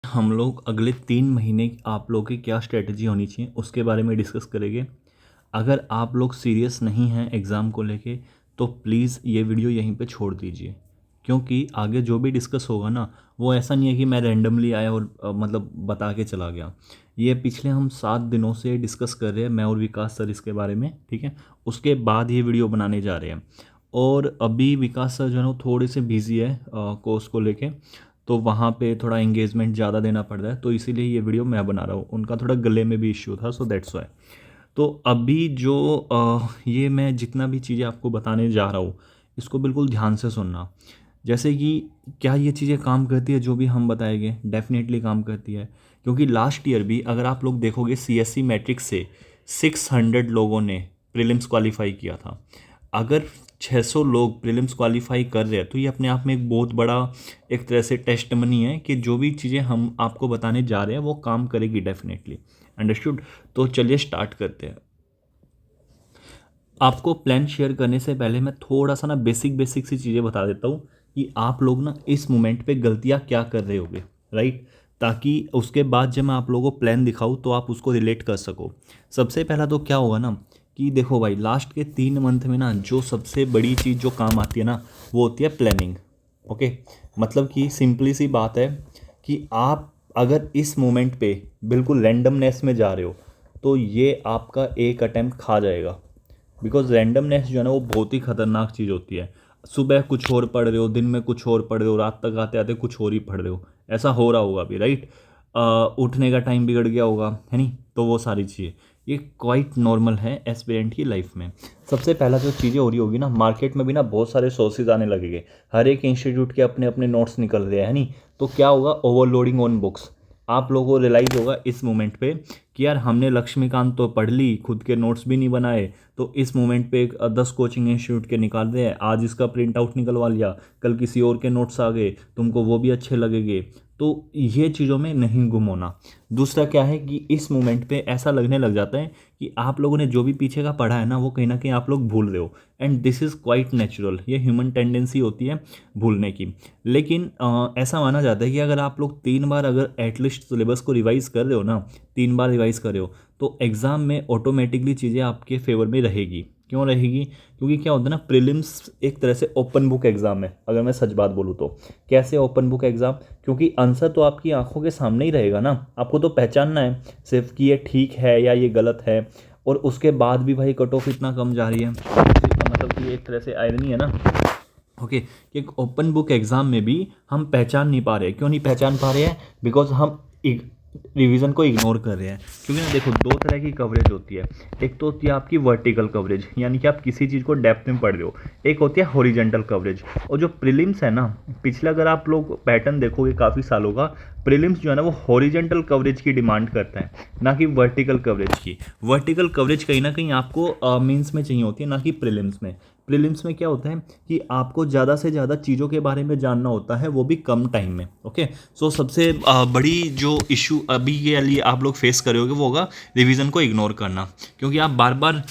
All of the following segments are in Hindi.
हम लोग अगले 3 महीने आप लोगों की क्या स्ट्रेटजी होनी चाहिए उसके बारे में डिस्कस करेंगे। अगर आप लोग सीरियस नहीं हैं एग्ज़ाम को लेके तो प्लीज़ ये वीडियो यहीं पे छोड़ दीजिए, क्योंकि आगे जो भी डिस्कस होगा ना वो ऐसा नहीं है कि मैं रैंडमली आया और मतलब बता के चला गया। ये पिछले हम 7 दिनों से डिस्कस कर रहे हैं मैं और विकास सर इसके बारे में, ठीक है। उसके बाद ये वीडियो बनाने जा रहे हैं और अभी विकास सर जो है ना वो थोड़े से बिज़ी है कोर्स को लेके, तो वहाँ पे थोड़ा एंगेजमेंट ज़्यादा देना पड़ रहा है, तो इसीलिए ये वीडियो मैं बना रहा हूँ। उनका थोड़ा गले में भी इश्यू था, सो दैट्स वाई। तो अभी जो ये मैं जितना भी चीज़ें आपको बताने जा रहा हूँ इसको बिल्कुल ध्यान से सुनना। जैसे कि क्या ये चीज़ें काम करती है जो भी हम बताएंगे? डेफिनेटली काम करती है, क्योंकि लास्ट ईयर भी अगर आप लोग देखोगे सीएससी मैट्रिक्स से 600 लोगों ने प्रीलिम्स क्वालिफाई किया था। अगर 600 लोग प्रीलिम्स क्वालिफाई कर रहे हैं तो ये अपने आप में एक बहुत बड़ा एक तरह से टेस्ट मनी है कि जो भी चीज़ें हम आपको बताने जा रहे हैं वो काम करेगी डेफिनेटली। अंडरस्टूड? तो चलिए स्टार्ट करते हैं। आपको प्लान शेयर करने से पहले मैं थोड़ा सा ना बेसिक बेसिक सी चीज़ें बता देता हूँ कि आप लोग ना इस मोमेंट पे गलतियाँ क्या कर रहे होगे, राइट? ताकि उसके बाद जब मैं आप लोगों को प्लान दिखाऊँ तो आप उसको रिलेट कर सको। सबसे पहला तो क्या होगा ना कि देखो भाई, लास्ट के 3 मंथ में ना जो सबसे बड़ी चीज़ जो काम आती है ना वो होती है प्लानिंग। ओके, मतलब कि सिंपली सी बात है कि आप अगर इस मोमेंट पे बिल्कुल रैंडमनेस में जा रहे हो तो ये आपका एक अटेम्प्ट खा जाएगा। बिकॉज रैंडमनेस जो है ना वो बहुत ही खतरनाक चीज़ होती है। सुबह कुछ और पढ़ रहे हो, दिन में कुछ और पढ़ रहे हो, रात तक आते आते कुछ और ही पढ़ रहे हो। ऐसा हो रहा होगा अभी, राइट? उठने का टाइम बिगड़ गया होगा, है नहीं? तो वो सारी चीज़ें ये क्वाइट नॉर्मल है एस्पिरेंट की लाइफ में। सबसे पहला जो चीज़ें हो रही होगी ना, मार्केट में भी ना बहुत सारे सोर्सेज आने लगेंगे। हर एक इंस्टीट्यूट के अपने अपने नोट्स निकल रहे हैं, है नहीं? तो क्या होगा, ओवरलोडिंग ऑन बुक्स। आप लोगों को रियलाइज़ होगा इस मोमेंट पे कि यार हमने लक्ष्मीकांत तो पढ़ ली, खुद के नोट्स भी नहीं बनाए, तो इस मोमेंट पे 10 कोचिंग इंस्टीट्यूट के निकाल रहे हैं। आज इसका प्रिंट आउट निकलवा लिया, कल किसी और के नोट्स आ गए, तुमको वो भी अच्छे लगेंगे। तो ये चीज़ों में नहीं गुम होना। दूसरा क्या है कि इस मोमेंट पे ऐसा लगने लग जाता है कि आप लोगों ने जो भी पीछे का पढ़ा है ना वो कहीं ना कहीं आप लोग भूल रहे हो। And this is quite natural, ये ह्यूमन टेंडेंसी होती है भूलने की। लेकिन ऐसा माना जाता है कि अगर आप लोग 3 बार अगर एटलीस्ट सिलेबस को रिवाइज कर रहे हो ना, 3 बार रिवाइज कर रहे हो, तो एग्ज़ाम में ऑटोमेटिकली चीज़ें आपके फेवर में रहेगी। क्यों रहेगी? क्योंकि क्या होता है ना, प्रीलिम्स एक तरह से ओपन बुक एग्ज़ाम है, अगर मैं सच बात बोलूँ तो। कैसे ओपन बुक एग्ज़ाम? क्योंकि आंसर तो आपकी आंखों के सामने ही रहेगा ना, आपको तो पहचानना है सिर्फ कि ये ठीक है या ये गलत है। और उसके बाद भी भाई कट ऑफ इतना कम जा रही है, मतलब कि ये एक तरह से आयरनी है ना। ओके, कि एक ओपन बुक एग्ज़ाम में भी हम पहचान नहीं पा रहे। क्यों नहीं पहचान पा रहे हैं? बिकॉज हम रिवीजन को इग्नोर कर रहे हैं। क्योंकि ना देखो, दो तरह की कवरेज होती है। एक तो होती है आपकी वर्टिकल कवरेज, यानी कि आप किसी चीज़ को डेप्थ में पढ़ रहे हो। एक होती है हॉरिजेंटल कवरेज। और जो प्रीलिम्स है ना, पिछला अगर आप लोग पैटर्न देखोगे काफ़ी सालों का, प्रीलिम्स जो है ना वो हॉरिजेंटल कवरेज की डिमांड करता है, ना कि वर्टिकल कवरेज की। वर्टिकल कवरेज कहीं ना कहीं आपको मेंस में चाहिए होती है, ना कि प्रीलिम्स में। प्रीलिम्स में क्या होता है कि आपको ज़्यादा से ज़्यादा चीज़ों के बारे में जानना होता है, वो भी कम टाइम में। ओके, सो सबसे बड़ी जो इशू अभी के लिए आप लोग फेस करोगे वो होगा रिवीजन को इग्नोर करना। क्योंकि आप बार बार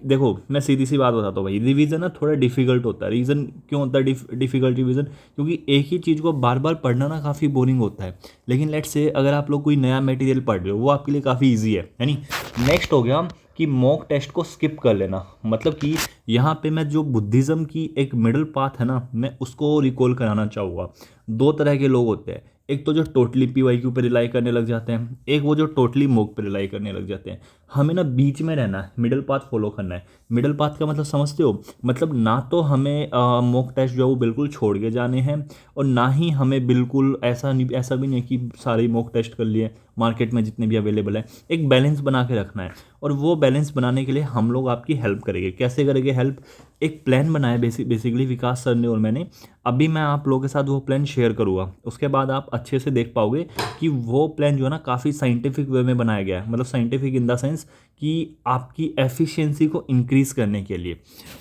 देखो, मैं सीधी सी बात बताता हूँ भाई, रिवीजन ना थोड़ा डिफिकल्ट होता है। रीज़न क्यों होता है डिफिकल्ट रिवीजन? क्योंकि एक ही चीज़ को बार बार पढ़ना ना काफ़ी बोरिंग होता है। लेकिन लेट्स से अगर आप लोग कोई नया मटेरियल पढ़ रहे हो वो आपके लिए काफ़ी ईजी है नहीं? नेक्स्ट हो गया कि मॉक टेस्ट को स्किप कर लेना। मतलब कि यहाँ पे मैं जो बुद्धिज़्म की एक मिडल पाथ है ना, मैं उसको रिकॉल कराना चाहूँगा। दो तरह के लोग होते हैं, एक तो जो टोटली पीवाईक्यू पे रिलाई करने लग जाते हैं, एक वो जो टोटली मॉक पे रिलाई करने लग जाते हैं। हमें ना बीच में रहना है, मिडल पाथ फॉलो करना है। मिडल पाथ का मतलब समझते हो? मतलब ना तो हमें मॉक टेस्ट जो है वो बिल्कुल छोड़ के जाने हैं, और ना ही हमें बिल्कुल ऐसा भी नहीं है कि सारे मॉक टेस्ट कर लिए मार्केट में जितने भी अवेलेबल है। एक बैलेंस बना के रखना है, और वो बैलेंस बनाने के लिए हम लोग आपकी हेल्प करेंगे। कैसे करेंगे हेल्प? एक प्लान बनाया बेसिकली विकास सर ने और मैंने। अभी मैं आप लोगों के साथ वो प्लान शेयर करूँगा, उसके बाद आप अच्छे से देख पाओगे कि वो प्लान जो है ना काफ़ी साइंटिफिक वे में बनाया गया है। मतलब साइंटिफिक इन द सेंस कि आपकी एफिशिएंसी को इंक्रीज़ करने के लिए।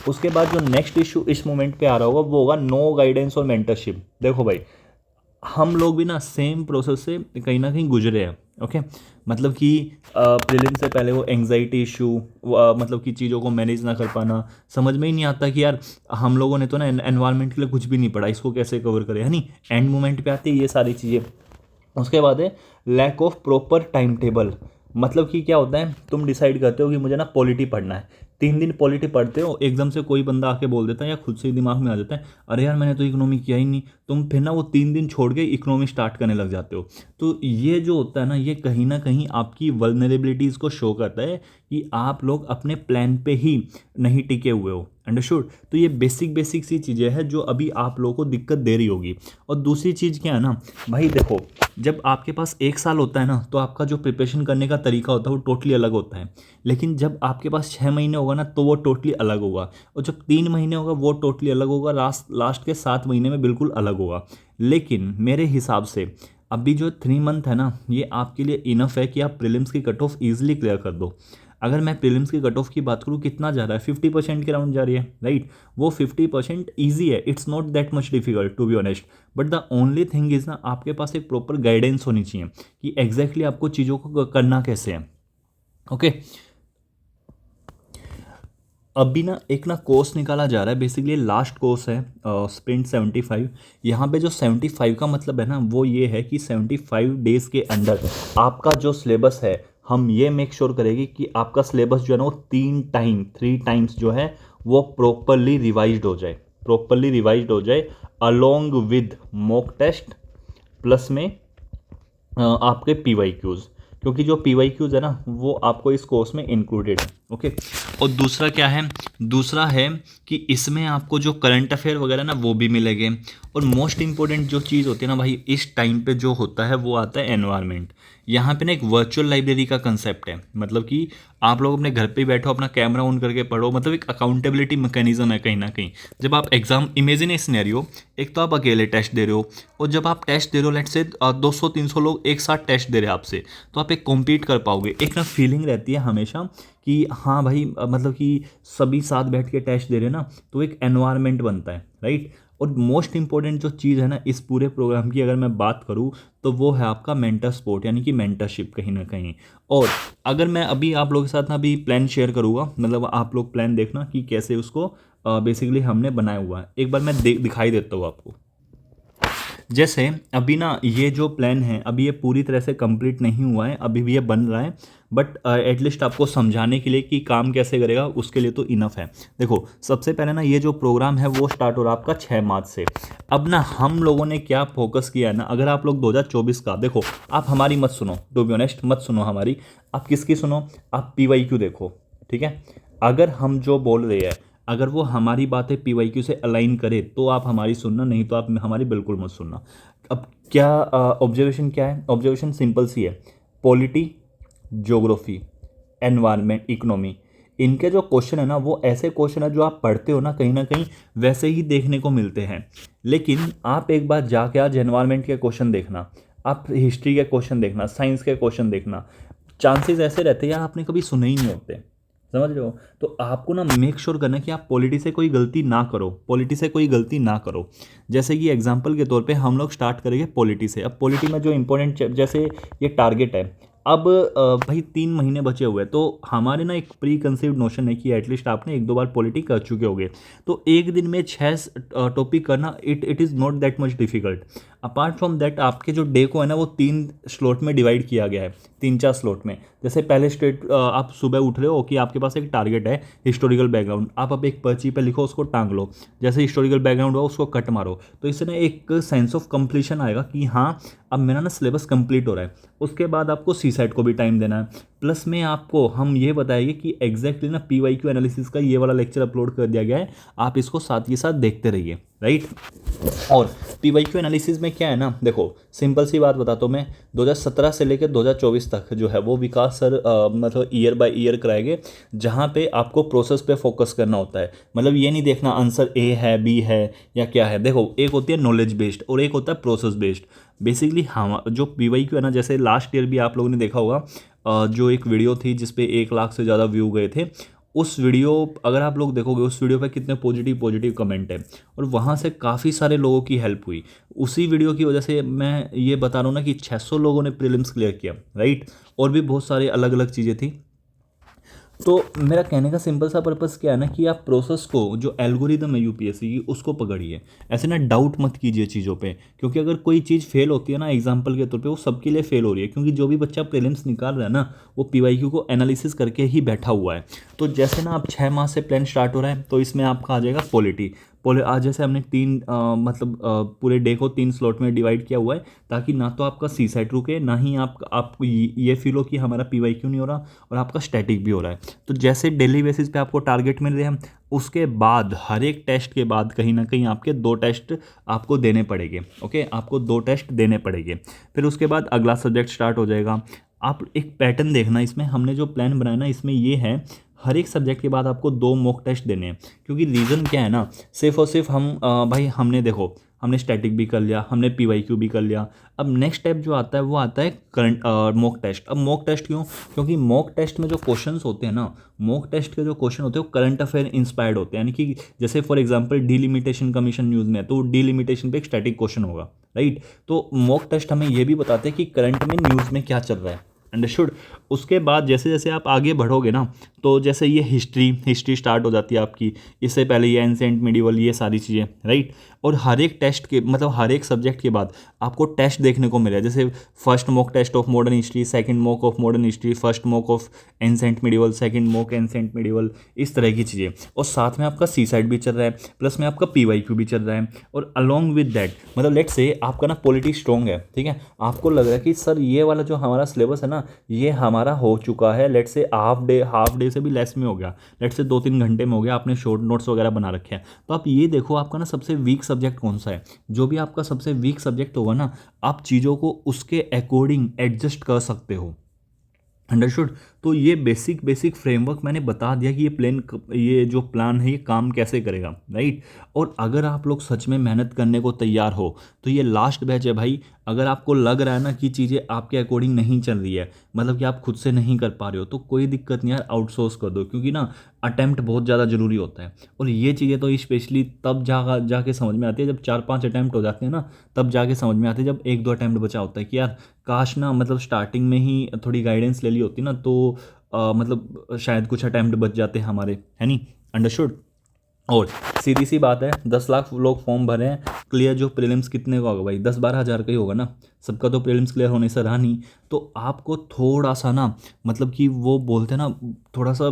उसके बाद जो नेक्स्ट इशू इस मोमेंट पे आ रहा होगा वो होगा नो गाइडेंस और मेंटरशिप। देखो भाई, हम लोग भी ना सेम प्रोसेस से कहीं ना कहीं गुजरे हैं। ओके, मतलब कि प्रीलिम से पहले वो एंग्जाइटी इशू, मतलब कि चीज़ों को मैनेज ना कर पाना, समझ में ही नहीं आता कि यार हम लोगों ने तो ना एनवायरनमेंट के लिए कुछ भी नहीं पढ़ा, इसको कैसे कवर करें, है नहीं? एंड मोमेंट पे आती है ये सारी चीज़ें। उसके बाद है lack of proper time table. मतलब कि क्या होता है, तुम डिसाइड करते हो कि मुझे ना पॉलिटी पढ़ना है, 3 दिन पॉलिटी पढ़ते हो, एकदम से कोई बंदा आके बोल देता है या खुद से ही दिमाग में आ जाता है, अरे यार मैंने तो इकोनॉमी किया ही नहीं, तुम फिर ना वो 3 दिन छोड़ के इकोनॉमी स्टार्ट करने लग जाते हो। तो ये जो होता है ना कहीं आपकी वल्नरेबिलिटीज़ को शो करता है कि आप लोग अपने प्लान पे ही नहीं टिके हुए हो। अंडरस्टूड। तो ये बेसिक बेसिक सी चीज़ें हैं जो अभी आप लोगों को दिक्कत दे रही होगी। और दूसरी चीज़ क्या है ना भाई, देखो जब आपके पास 1 साल होता है ना तो आपका जो प्रिपरेशन करने का तरीका होता है वो टोटली अलग होता है। लेकिन जब आपके पास 6 महीने होगा ना तो वो टोटली अलग होगा, और जब 3 महीने होगा वो टोटली अलग होगा, लास्ट लास्ट के 7 महीने में बिल्कुल अलग होगा। लेकिन मेरे हिसाब से अभी जो 3 मंथ है ना ये आपके लिए इनफ है कि आप प्रीलिम्स की कट ऑफ ईजिली क्लियर कर दो। अगर मैं प्रीलिम्स की कट ऑफ की बात करूँ, कितना जा रहा है, 50% के राउंड जा रही है, राइट। वो 50% ईजी है, it's not that much difficult to be honest. But the only thing is ना आपके पास एक प्रॉपर गाइडेंस होनी चाहिए कि एग्जैक्टली आपको चीज़ों को करना कैसे है। ओके। अभी ना एक ना कोर्स निकाला जा रहा है, बेसिकली लास्ट कोर्स है स्प्रिंट 75। यहाँ पे जो 75 का मतलब है ना वो ये है कि 75 डेज़ के अंदर आपका जो सिलेबस है, हम ये मेक श्योर करेंगे कि आपका सिलेबस जो है ना वो 3 टाइम्स जो है वो प्रॉपरली रिवाइज्ड हो जाए, along with mock test plus में आपके PYQs, क्योंकि जो PYQs है ना वो आपको इस कोर्स में इंक्लूडेड है। ओके। और दूसरा क्या है, दूसरा है कि इसमें आपको जो करंट अफेयर वगैरह ना वो भी मिलेंगे। और मोस्ट इंपॉर्टेंट जो चीज़ होती है ना भाई इस टाइम पे जो होता है वो आता है एनवायरनमेंट। यहाँ पे ना एक वर्चुअल लाइब्रेरी का कंसेप्ट है, मतलब कि आप लोग अपने घर पे ही बैठो, अपना कैमरा ऑन करके पढ़ो, मतलब एक अकाउंटेबिलिटी मैकेनिज्म है कहीं ना कहीं। जब आप एग्जाम, इमेजिन ए सिनेरियो, एक तो आप अकेले टेस्ट दे रहे हो, और जब आप टेस्ट दे रहे हो लेट से 200-300 लोग एक साथ टेस्ट दे रहे हैं आपसे, तो आप एक कॉम्पीट कर पाओगे। एक ना फीलिंग रहती है हमेशा कि हाँ भाई मतलब कि सभी साथ बैठ के टेस्ट दे रहे हैं ना, तो एक एनवायरनमेंट बनता है, राइट। और मोस्ट इंपॉर्टेंट जो चीज़ है ना इस पूरे प्रोग्राम की अगर मैं बात करूँ तो वो है आपका मेंटर सपोर्ट, यानी कि मेंटरशिप कहीं ना कहीं। और अगर मैं अभी आप लोगों के साथ ना अभी प्लान शेयर करूँगा, मतलब आप लोग प्लान देखना कि कैसे उसको बेसिकली हमने बनाया हुआ है। एक बार मैं दिखाई देता हूँ आपको। जैसे अभी ना ये जो प्लान है अभी ये पूरी तरह से कंप्लीट नहीं हुआ है, अभी भी ये बन रहा है, बट एटलीस्ट आपको समझाने के लिए कि काम कैसे करेगा उसके लिए तो इनफ है। देखो सबसे पहले ना ये जो प्रोग्राम है वो स्टार्ट हो रहा है आपका 6 मार्च से। अब ना हम लोगों ने क्या फोकस किया है ना, अगर आप लोग 2024 का देखो, आप हमारी मत सुनो, टू बी ऑनेस्ट मत सुनो हमारी, आप किसकी सुनो, आप PYQ देखो, ठीक है। अगर हम जो बोल रहे हैं अगर वो हमारी बातें PYQ से अलाइन करे तो आप हमारी सुनना, नहीं तो आप हमारी बिल्कुल मत सुनना। अब क्या ऑब्जर्वेशन क्या है, ऑब्जर्वेशन सिंपल सी है, पॉलिटी, ज्योग्राफी, एनवायरनमेंट, इकोनॉमी, इनके जो क्वेश्चन है ना वो ऐसे क्वेश्चन है जो आप पढ़ते हो ना कहीं वैसे ही देखने को मिलते हैं। लेकिन आप एक बार जाके आज एनवायरनमेंट के क्वेश्चन देखना, आप हिस्ट्री के क्वेश्चन देखना, साइंस के क्वेश्चन देखना, चांसेस ऐसे रहते हैं यार आपने कभी सुने ही नहीं होते, समझ रहे हो। तो आपको ना मेक श्योर करना कि आप पॉलिटी से कोई गलती ना करो, जैसे कि एग्जांपल के तौर पे हम लोग स्टार्ट करेंगे पॉलिटी से। अब पॉलिटी में जो इंपॉर्टेंट, जैसे ये टारगेट है, अब भाई 3 महीने बचे हुए हैं, तो हमारे ना एक प्री कंसीव्ड नोशन है कि एटलीस्ट आपने 1-2 बार पॉलिटी कर चुके होंगे, तो एक दिन में 6 टॉपिक करना it is not that much difficult. Apart from that आपके जो डे को है ना वो 3 स्लॉट में डिवाइड किया गया है, 3-4 स्लॉट में। जैसे पहले स्टेट आप सुबह उठ रहे हो कि आपके पास एक टारगेट है हिस्टोरिकल बैकग्राउंड, आप अब एक पर्ची पे लिखो, उसको टांग लो, जैसे हिस्टोरिकल बैकग्राउंड हुआ उसको कट मारो, तो इससे ना एक सेंस ऑफ कंप्लीशन आएगा कि हाँ अब मेरा ना सिलेबस कंप्लीट हो रहा है। उसके बाद आपको CSAT को भी टाइम देना है, प्लस में आपको हम ये बताएंगे कि एग्जैक्टली ना PYQ एनालिसिस का ये वाला लेक्चर अपलोड कर दिया गया है, आप इसको साथ के साथ देखते रहिए, राइट। और PYQ एनालिसिस में क्या है ना, देखो सिंपल सी बात बताता हूँ मैं, 2017 से लेकर 2024 तक जो है वो विकास सर मतलब ईयर बाय ईयर कराएंगे, जहाँ पे आपको प्रोसेस पे फोकस करना होता है। मतलब ये नहीं देखना आंसर A है, B है या क्या है, देखो एक होती है नॉलेज बेस्ड और एक होता है प्रोसेस बेस्ड। बेसिकली हम जो PYQ है ना, जैसे लास्ट ईयर भी आप लोगों ने देखा होगा जो एक वीडियो थी जिसपे 1 लाख से ज़्यादा व्यू गए थे, उस वीडियो अगर आप लोग देखोगे उस वीडियो पे कितने पॉजिटिव कमेंट है, और वहाँ से काफ़ी सारे लोगों की हेल्प हुई। उसी वीडियो की वजह से मैं ये बता रहा हूँ ना कि 600 लोगों ने प्रीलिम्स क्लियर किया, राइट। और भी बहुत सारी अलग अलग चीज़ें थी। तो मेरा कहने का सिंपल सा पर्पस क्या है ना कि आप प्रोसेस को, जो एल्गोरिदम है यूपीएससी की, उसको पकड़िए। ऐसे ना डाउट मत कीजिए चीज़ों पे, क्योंकि अगर कोई चीज़ फेल होती है ना एग्जाम्पल के तौर पे, वो सबके लिए फेल हो रही है, क्योंकि जो भी बच्चा प्रीलिम्स निकाल रहा है ना वो पीवाईक्यू को एनालिसिस करके ही बैठा हुआ है। तो जैसे ना आप 6 माह से प्लान स्टार्ट हो रहा है, तो इसमें आपका आ जाएगा पॉलिटी। आज जैसे हमने पूरे डे को 3 स्लॉट में डिवाइड किया हुआ है, ताकि ना तो आपका सी सेट रुके, ना ही आपको ये फील हो कि हमारा पीवाईक्यू नहीं हो रहा और आपका स्टैटिक भी हो रहा है। तो जैसे डेली बेसिस पे आपको टारगेट मिल रहे हैं, उसके बाद हर एक टेस्ट के बाद कहीं ना कहीं आपके 2 टेस्ट आपको देने पड़ेंगे। ओके, आपको 2 टेस्ट देने पड़ेंगे। फिर उसके बाद अगला सब्जेक्ट स्टार्ट हो जाएगा। आप एक पैटर्न देखना, इसमें हमने जो प्लान बनाया ना, इसमें ये है हर एक सब्जेक्ट के बाद आपको 2 मॉक टेस्ट देने हैं। क्योंकि रीज़न क्या है ना, सिर्फ और सिर्फ भाई हमने देखो, हमने स्टैटिक भी कर लिया, हमने पीवाईक्यू भी कर लिया। अब नेक्स्ट स्टेप जो आता है वो आता है करंट मॉक टेस्ट। अब मॉक टेस्ट क्यों? क्योंकि मॉक टेस्ट में जो क्वेश्चंस होते हैं ना, मॉक टेस्ट के जो क्वेश्चन होते हैं वो करंट अफेयर इंस्पायर्ड होते हैं। यानी कि जैसे for example delimitation commission news में है, तो डीलिमिटेशन पे एक स्टैटिक क्वेश्चन होगा, राइट। तो मॉक टेस्ट हमें ये भी बताते हैं कि करंट में न्यूज़ में क्या चल रहा है। अंडरस्टूड। उसके बाद जैसे जैसे आप आगे बढ़ोगे ना, तो जैसे ये हिस्ट्री स्टार्ट हो जाती है आपकी। इससे पहले ये एंसेंट मिडिवल, ये सारी चीज़ें, राइट। और हर एक टेस्ट के हर एक सब्जेक्ट के बाद आपको टेस्ट देखने को मिले, जैसे first mock test of modern history, second mock of modern history, first mock of ancient medieval, second mock ancient medieval, इस तरह की चीज़ें। और साथ में आपका सी साइड भी चल रहा है, प्लस में आपका पीवाईक्यू भी चल रहा है। और along with that let's say आपका ना पॉलिटी स्ट्रॉन्ग है, ठीक है, आपको लग रहा है कि सर ये वाला जो हमारा सिलेबस है ना, ये हमारा हो चुका है, लेट्स से हाफ डे से भी लेस में हो गया, लेट्स से 2-3 घंटे में हो गया, आपने शॉर्ट नोट्स वगैरह बना रखे हैं, तो आप ये देखो आपका ना सबसे वीक सब्जेक्ट कौन सा है। जो भी आपका सबसे वीक सब्जेक्ट होगा ना, आप चीज़ों को उसके अकॉर्डिंग एडजस्ट कर सकते हो। अंडरस्टूड। तो ये बेसिक फ्रेमवर्क मैंने बता दिया कि ये जो प्लान है ये काम कैसे करेगा, राइट। और अगर आप लोग सच में मेहनत करने को तैयार हो, तो ये लास्ट बैच है भाई। अगर आपको लग रहा है ना कि चीज़ें आपके अकॉर्डिंग नहीं चल रही है, कि आप खुद से नहीं कर पा रहे हो, तो कोई दिक्कत नहीं यार, आउटसोर्स कर दो। क्योंकि ना अटैम्प्ट बहुत ज़्यादा ज़रूरी होता है। और ये चीज़ें तो स्पेशली तब जाके समझ में आती है, जब 4-5 अटैम्प्ट हो जाते हैं ना, तब जाके समझ में आती है। जब 1-2 अटैम्प्ट बचा होता है कि यार काश ना स्टार्टिंग में ही थोड़ी गाइडेंस ले ली होती ना, तो शायद कुछ अटैम्प्ट बच जाते हैं हमारे, है नहीं। अंडरस्टूड। और सीधी सी बात है, 10 लाख लोग फॉर्म भरे हैं, क्लियर जो प्रीलिम्स कितने का होगा भाई, 10-12 हज़ार का ही होगा ना। सबका तो प्रीलिम्स क्लियर होने से रहा नहीं। तो आपको थोड़ा सा ना कि वो बोलते हैं ना, थोड़ा सा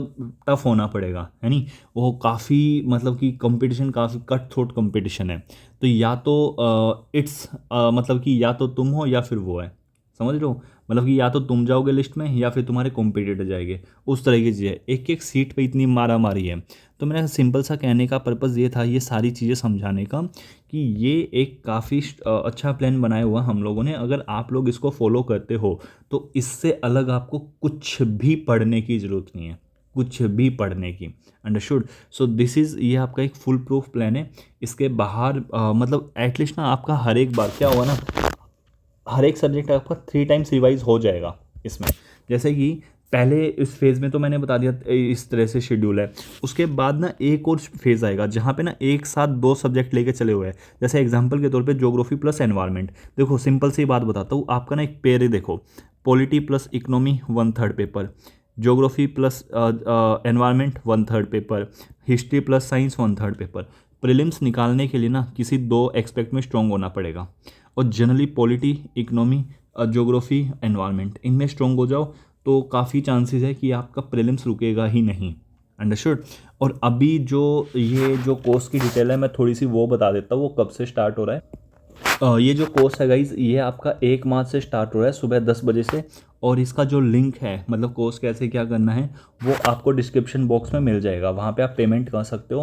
टफ होना पड़ेगा, है नहीं। वो काफ़ी कि कंपटीशन काफ़ी कट थ्रोट कंपटीशन है। तो या तो इट्स कि या तो तुम हो या फिर वो है, समझ रहे हो। कि या तो तुम जाओगे लिस्ट में या फिर तुम्हारे कॉम्पिटिटर जाएंगे, उस तरह की चीज़ है। एक एक सीट पे इतनी मारा मारी है। तो मेरा सिंपल सा कहने का पर्पज़ ये था, ये सारी चीज़ें समझाने का, कि ये एक काफ़ी अच्छा प्लान बनाया हुआ हम लोगों ने। अगर आप लोग इसको फॉलो करते हो, तो इससे अलग आपको कुछ भी पढ़ने की ज़रूरत नहीं है, कुछ भी पढ़ने की। अंडरस्टूड। सो दिस इज़, ये आपका एक फुल प्रूफ प्लान है। इसके बाहर एटलीस्ट ना आपका हर एक बार क्या हुआ ना, हर एक सब्जेक्ट आपका 3 टाइम्स रिवाइज हो जाएगा इसमें। जैसे कि पहले इस फेज़ में तो मैंने बता दिया इस तरह से शेड्यूल है। उसके बाद ना एक और फेज़ आएगा जहाँ पे ना एक साथ 2 सब्जेक्ट लेके चले हुए हैं। जैसे एग्जांपल के तौर पे ज्योग्राफी प्लस एनवायरनमेंट। देखो सिंपल सी बात बताता हूँ, आपका ना एक पेयर है, देखो polity plus economy 1/3 paper, geography plus environment 1/3 paper, history plus science 1/3 paper. Prelims निकालने के लिए ना किसी 2 एस्पेक्ट में स्ट्रॉन्ग होना पड़ेगा। और generally polity, economy, geography, environment, इनमें स्ट्रॉन्ग हो जाओ तो काफ़ी चांसेस है कि आपका प्रीलिम्स रुकेगा ही नहीं। अंडरस्टूड। और अभी ये जो कोर्स की डिटेल है, मैं थोड़ी सी वो बता देता हूँ, वो कब से स्टार्ट हो रहा है। ये जो कोर्स है गाइज, ये आपका 1 मार्च से स्टार्ट हो रहा है सुबह 10 बजे से। और इसका जो लिंक है, कोर्स कैसे क्या करना है, वो आपको डिस्क्रिप्शन बॉक्स में मिल जाएगा। वहाँ पे आप पेमेंट कर सकते हो।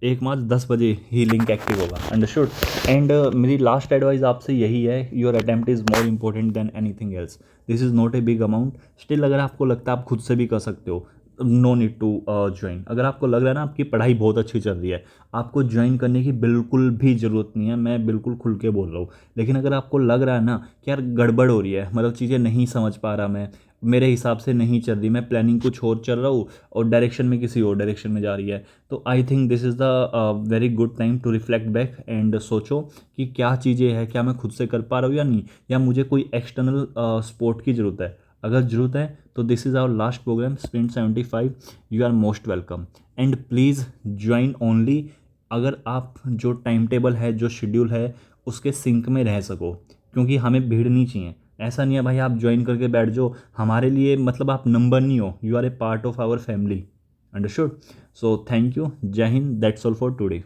1 मार्च 10 बजे ही लिंक एक्टिव होगा। अंडरस्टूड। एंड मेरी लास्ट एडवाइस आपसे यही है, your attempt is more important than anything else. This is not a big amount. Still अगर आपको लगता है आप खुद से भी कर सकते हो, नो नीड टू ज्वाइन। अगर आपको लग रहा है ना आपकी पढ़ाई बहुत अच्छी चल रही है, आपको ज्वाइन करने की बिल्कुल भी ज़रूरत नहीं है, मैं बिल्कुल खुल के बोल रहा हूँ। लेकिन अगर आपको लग रहा है ना कि यार गड़बड़ हो रही है, चीज़ें नहीं समझ पा रहा मैं, मेरे हिसाब से नहीं चल रही, मैं प्लानिंग कुछ और चल रहा हूँ और डायरेक्शन में किसी और डायरेक्शन में जा रही है, तो I think this is the very good time to reflect back and सोचो कि क्या चीज़ें हैं, क्या मैं खुद से कर पा रहा हूँ या नहीं, या मुझे कोई एक्सटर्नल सपोर्ट की ज़रूरत है। अगर ज़रूरत है तो this is our last programme sprint 75, you are most welcome and please join only अगर आप जो टाइम टेबल है, जो शेड्यूल है, उसके सिंक में रह सको, क्योंकि हमें भीड़ नहीं चाहिए। ऐसा नहीं है भाई आप ज्वाइन करके बैठ जाओ, हमारे लिए मतलब आप नंबर नहीं हो, you are a part of our family. Understood? So thank you, Jai Hind, that's all for today.